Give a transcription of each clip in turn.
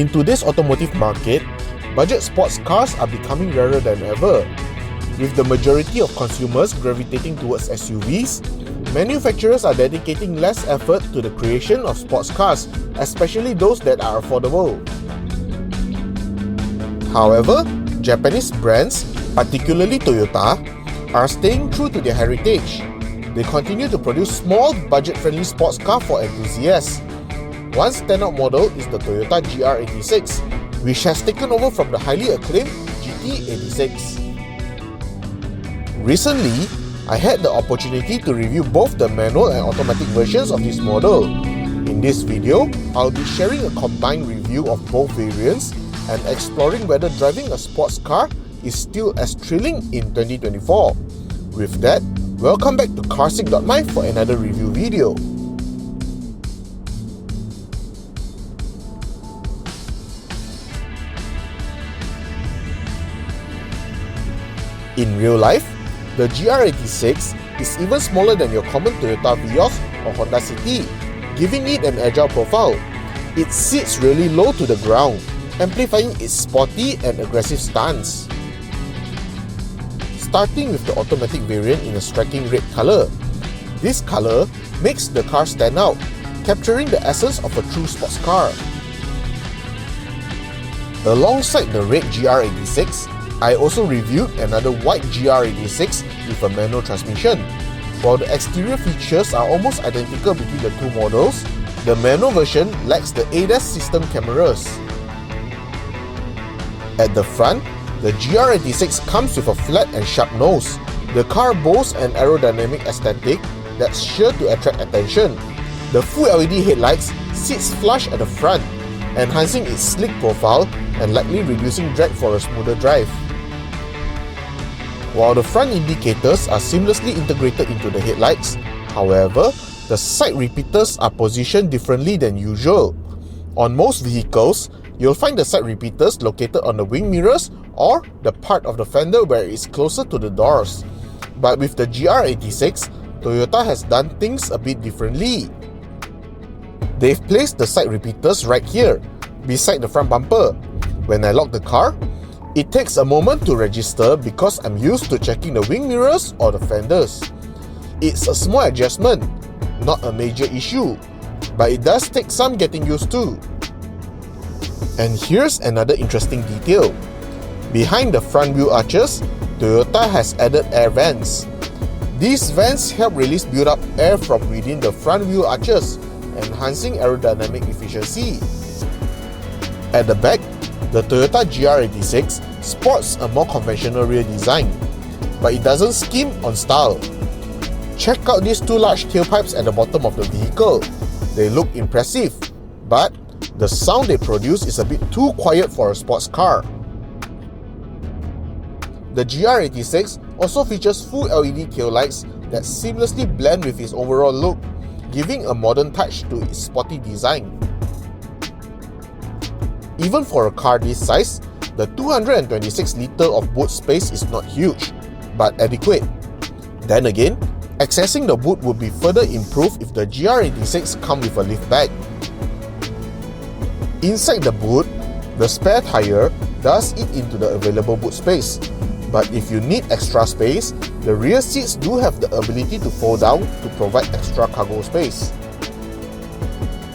In today's automotive market, budget sports cars are becoming rarer than ever. With the majority of consumers gravitating towards SUVs, manufacturers are dedicating less effort to the creation of sports cars, especially those that are affordable. However, Japanese brands, particularly Toyota, are staying true to their heritage. They continue to produce small, budget-friendly sports car for enthusiasts. One standout model is the Toyota GR86, which has taken over from the highly acclaimed GT86. Recently, I had the opportunity to review both the manual and automatic versions of this model. In this video, I'll be sharing a combined review of both variants and exploring whether driving a sports car is still as thrilling in 2024. With that, welcome back to Carsick.my for another review video. In real life, the GR86 is even smaller than your common Toyota Vios or Honda City, giving it an agile profile. It sits really low to the ground, amplifying its sporty and aggressive stance. Starting with the automatic variant in a striking red color. This color makes the car stand out, capturing the essence of a true sports car. Alongside the red GR86, I also reviewed another white GR86 with a manual transmission. While the exterior features are almost identical between the two models, the manual version lacks the ADAS system cameras. At the front, the GR86 comes with a flat and sharp nose. The car boasts an aerodynamic aesthetic that's sure to attract attention. The full LED headlights sits flush at the front, enhancing its sleek profile and likely reducing drag for a smoother drive. While the front indicators are seamlessly integrated into the headlights, however, the side repeaters are positioned differently than usual. On most vehicles, you'll find the side repeaters located on the wing mirrors or the part of the fender where it's closer to the doors. But with the GR86, Toyota has done things a bit differently. They've placed the side repeaters right here, beside the front bumper. When I lock the car, it takes a moment to register because I'm used to checking the wing mirrors or the fenders. It's a small adjustment, not a major issue, but it does take some getting used to. And here's another interesting detail. Behind the front wheel arches, Toyota has added air vents. These vents help release build-up air from within the front wheel arches, enhancing aerodynamic efficiency. At the back, the Toyota GR86 sports a more conventional rear design, but it doesn't skimp on style. Check out these two large tailpipes at the bottom of the vehicle. They look impressive, but the sound they produce is a bit too quiet for a sports car. The GR86 also features full LED taillights that seamlessly blend with its overall look, giving a modern touch to its sporty design. Even for a car this size, the 226 litre of boot space is not huge, but adequate. Then again, accessing the boot would be further improved if the GR86 comes with a lift bag. Inside the boot, the spare tyre does eat into the available boot space, but if you need extra space, the rear seats do have the ability to fold down to provide extra cargo space.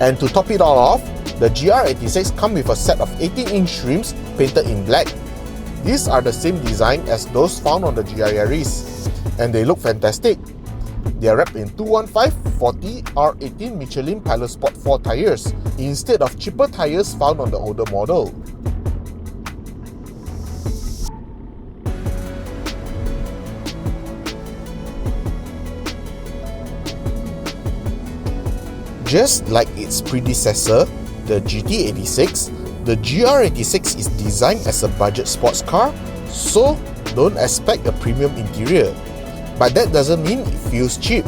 And to top it all off, the GR86 comes with a set of 18-inch rims painted in black. These are the same design as those found on the GR Yaris, and they look fantastic. They are wrapped in 215/40 R18 Michelin Pilot Sport 4 tyres instead of cheaper tyres found on the older model. Just like its predecessor, the GT86, the GR86 is designed as a budget sports car, so don't expect a premium interior. But that doesn't mean it feels cheap.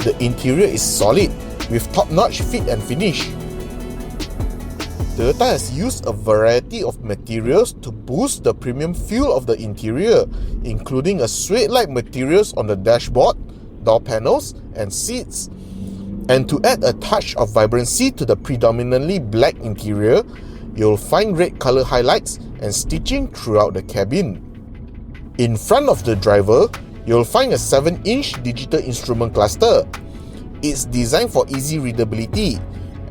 The interior is solid, with top-notch fit and finish. Toyota has used a variety of materials to boost the premium feel of the interior, including a suede-like materials on the dashboard, door panels, and seats. And to add a touch of vibrancy to the predominantly black interior, you'll find red color highlights and stitching throughout the cabin. In front of the driver, you'll find a 7-inch digital instrument cluster. It's designed for easy readability,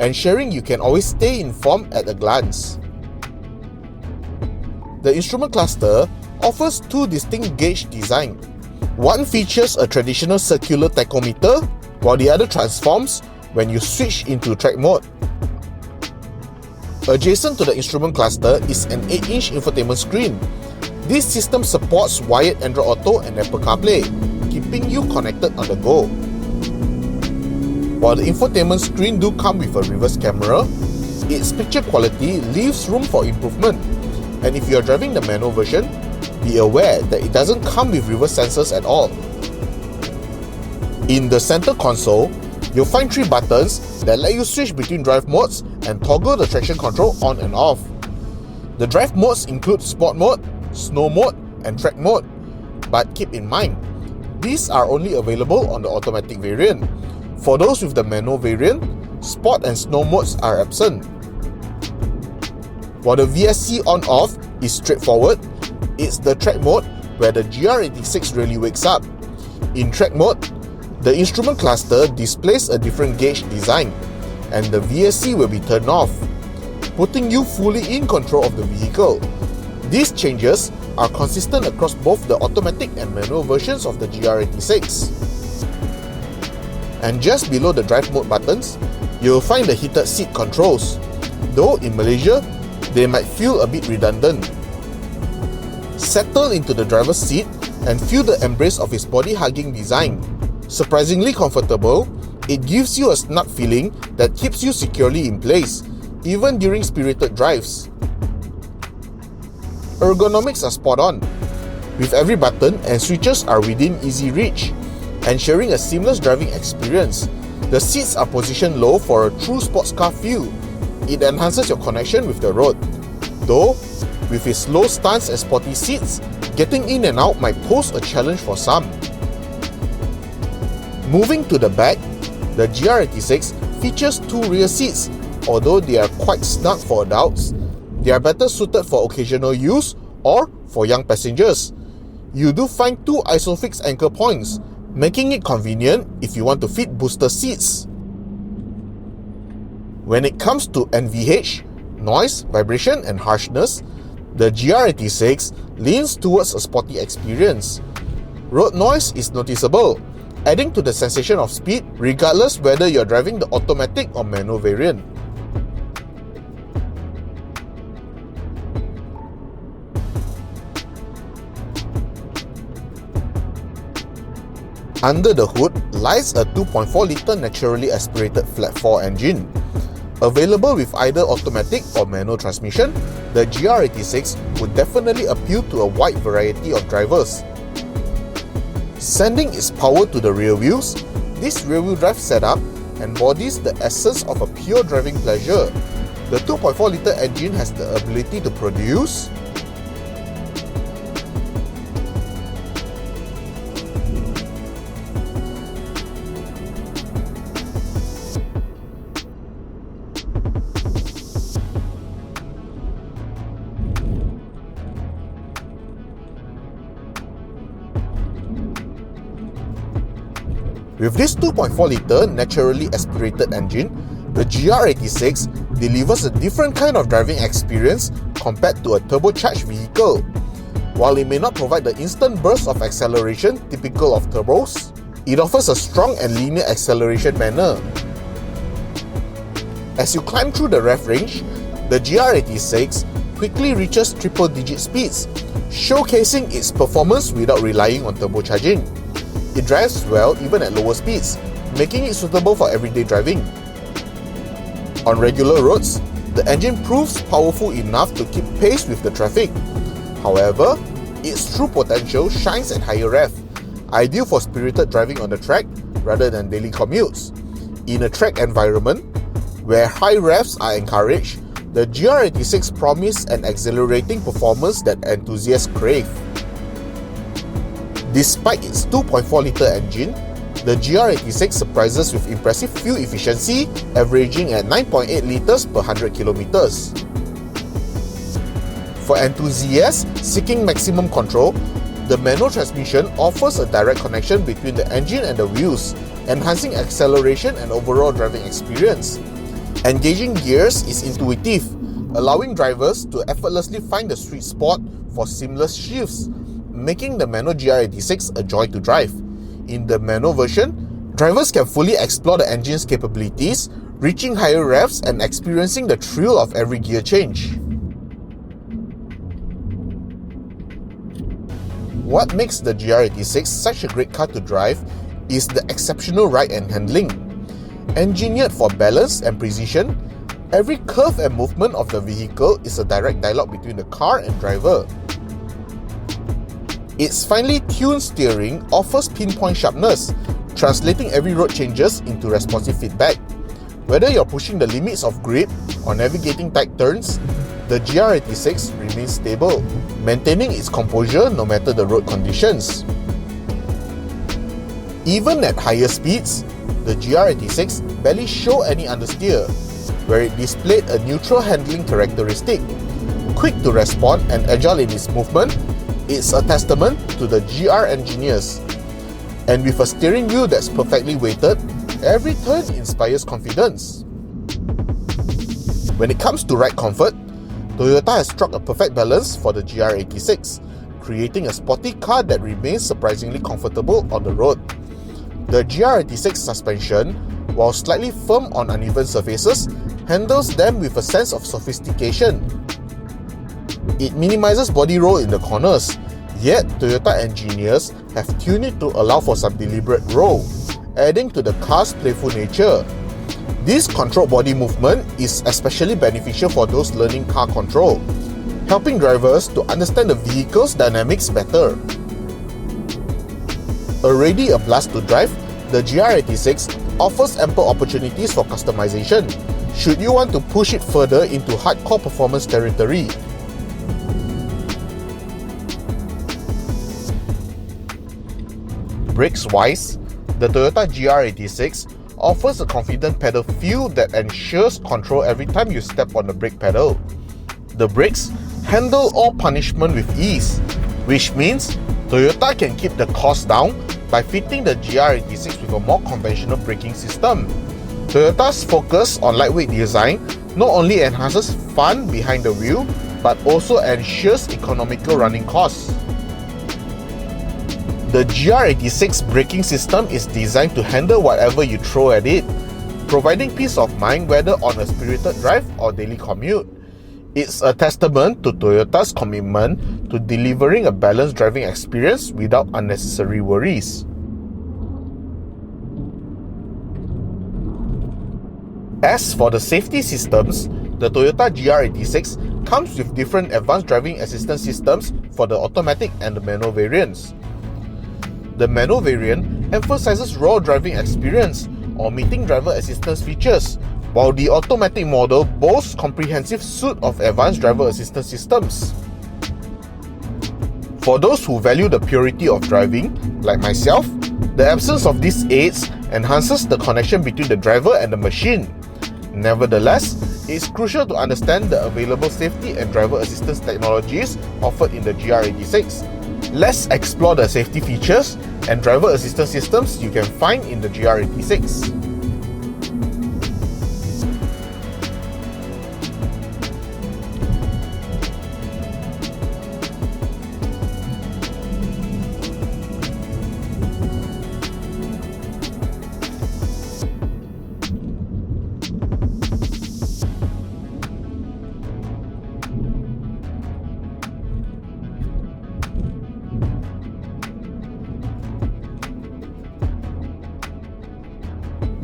ensuring you can always stay informed at a glance. The instrument cluster offers two distinct gauge designs. One features a traditional circular tachometer, while the other transforms when you switch into track mode. Adjacent to the instrument cluster is an 8-inch infotainment screen. This system supports wired Android Auto and Apple CarPlay, keeping you connected on the go. While the infotainment screen do come with a reverse camera, its picture quality leaves room for improvement. And if you are driving the manual version, be aware that it doesn't come with reverse sensors at all. In the center console, you'll find 3 buttons that let you switch between drive modes and toggle the traction control on and off. The drive modes include Sport Mode, Snow Mode, and Track Mode. But keep in mind, these are only available on the automatic variant. For those with the manual variant, Sport and Snow modes are absent. While the VSC on-off is straightforward, it's the Track Mode where the GR86 really wakes up. In Track Mode, the instrument cluster displays a different gauge design, and the VSC will be turned off, putting you fully in control of the vehicle. These changes are consistent across both the automatic and manual versions of the GR86. And just below the drive mode buttons, you'll find the heated seat controls. Though in Malaysia, they might feel a bit redundant. Settle into the driver's seat and feel the embrace of its body-hugging design. Surprisingly comfortable, it gives you a snug feeling that keeps you securely in place, even during spirited drives. Ergonomics are spot on, with every button and switches are within easy reach, ensuring a seamless driving experience. The seats are positioned low for a true sports car feel. It enhances your connection with the road. Though, with its low stance and sporty seats, getting in and out might pose a challenge for some. Moving to the back, the GR86 features 2 rear seats. Although they are quite snug for adults, they are better suited for occasional use or for young passengers. You do find 2 isofix anchor points, making it convenient if you want to fit booster seats. When it comes to NVH, noise, vibration, and harshness, the GR86 leans towards a sporty experience. Road noise is noticeable, adding to the sensation of speed regardless whether you're driving the automatic or manual variant. Under the hood lies a 2.4-litre naturally aspirated flat-4 engine. Available with either automatic or manual transmission, the GR86 would definitely appeal to a wide variety of drivers. Sending its power to the rear wheels, this rear-wheel drive setup embodies the essence of a pure driving pleasure. The 2.4-litre engine has the ability to produce With this 2.4-litre naturally aspirated engine, the GR86 delivers a different kind of driving experience compared to a turbocharged vehicle. While it may not provide the instant burst of acceleration typical of turbos, it offers a strong and linear acceleration manner. As you climb through the rev range, the GR86 quickly reaches triple-digit speeds, showcasing its performance without relying on turbocharging. It drives well even at lower speeds, making it suitable for everyday driving. On regular roads, the engine proves powerful enough to keep pace with the traffic. However, its true potential shines at higher rev, ideal for spirited driving on the track rather than daily commutes. In a track environment, where high revs are encouraged, the GR86 promises an exhilarating performance that enthusiasts crave. Despite its 2.4-litre engine, the GR86 surprises with impressive fuel efficiency, averaging at 9.8 litres per 100 kilometers. For enthusiasts seeking maximum control, the manual transmission offers a direct connection between the engine and the wheels, enhancing acceleration and overall driving experience. Engaging gears is intuitive, allowing drivers to effortlessly find the sweet spot for seamless shifts, making the manual GR86 a joy to drive. In the manual version, drivers can fully explore the engine's capabilities, reaching higher revs and experiencing the thrill of every gear change. What makes the GR86 such a great car to drive is the exceptional ride and handling. Engineered for balance and precision, every curve and movement of the vehicle is a direct dialogue between the car and driver. Its finely tuned steering offers pinpoint sharpness, translating every road changes into responsive feedback. Whether you're pushing the limits of grip or navigating tight turns, the GR86 remains stable, maintaining its composure no matter the road conditions. Even at higher speeds, the GR86 barely showed any understeer, where it displayed a neutral handling characteristic. Quick to respond and agile in its movement, it's a testament to the GR engineers. And with a steering wheel that's perfectly weighted, every turn inspires confidence. When it comes to ride comfort, Toyota has struck a perfect balance for the GR86, creating a sporty car that remains surprisingly comfortable on the road. The GR86 suspension, while slightly firm on uneven surfaces, handles them with a sense of sophistication. It minimizes body roll in the corners, yet Toyota engineers have tuned it to allow for some deliberate roll, adding to the car's playful nature. This controlled body movement is especially beneficial for those learning car control, helping drivers to understand the vehicle's dynamics better. Already a blast to drive, the GR86 offers ample opportunities for customization, should you want to push it further into hardcore performance territory. Brakes-wise, the Toyota GR86 offers a confident pedal feel that ensures control every time you step on the brake pedal. The brakes handle all punishment with ease, which means Toyota can keep the cost down by fitting the GR86 with a more conventional braking system. Toyota's focus on lightweight design not only enhances fun behind the wheel, but also ensures economical running costs. The GR86 braking system is designed to handle whatever you throw at it, providing peace of mind whether on a spirited drive or daily commute. It's a testament to Toyota's commitment to delivering a balanced driving experience without unnecessary worries. As for the safety systems, the Toyota GR86 comes with different advanced driving assistance systems for the automatic and the manual variants. The manual variant emphasizes raw driving experience, omitting driver assistance features, while the automatic model boasts comprehensive suite of advanced driver assistance systems. For those who value the purity of driving, like myself, the absence of these aids enhances the connection between the driver and the machine. Nevertheless, it's crucial to understand the available safety and driver assistance technologies offered in the GR86. Let's explore the safety features and driver assistance systems you can find in the GR86.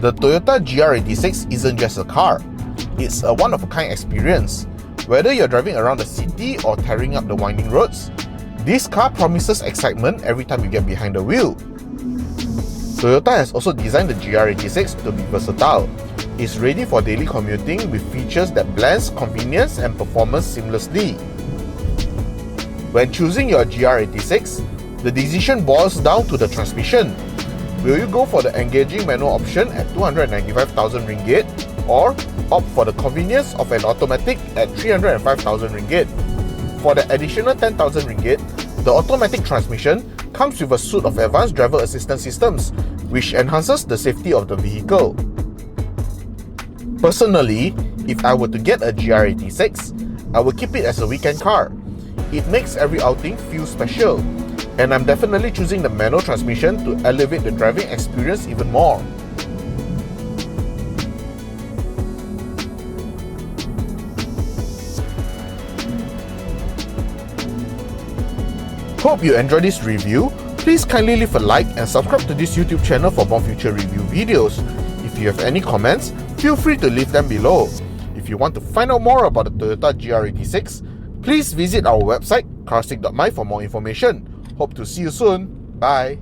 The Toyota GR86 isn't just a car, it's a one-of-a-kind experience. Whether you're driving around the city or tearing up the winding roads, this car promises excitement every time you get behind the wheel. Toyota has also designed the GR86 to be versatile. It's ready for daily commuting with features that blends convenience and performance seamlessly. When choosing your GR86, the decision boils down to the transmission. Will you go for the engaging manual option at 295,000 ringgit or opt for the convenience of an automatic at 305,000 ringgit? For the additional 10,000 ringgit, the automatic transmission comes with a suite of advanced driver assistance systems, which enhances the safety of the vehicle. Personally, if I were to get a GR86, I would keep it as a weekend car. It makes every outing feel special, and I'm definitely choosing the manual transmission to elevate the driving experience even more. Hope you enjoyed this review. Please kindly leave a like and subscribe to this YouTube channel for more future review videos. If you have any comments, feel free to leave them below. If you want to find out more about the Toyota GR86, please visit our website carsick.my for more information. Hope to see you soon. Bye.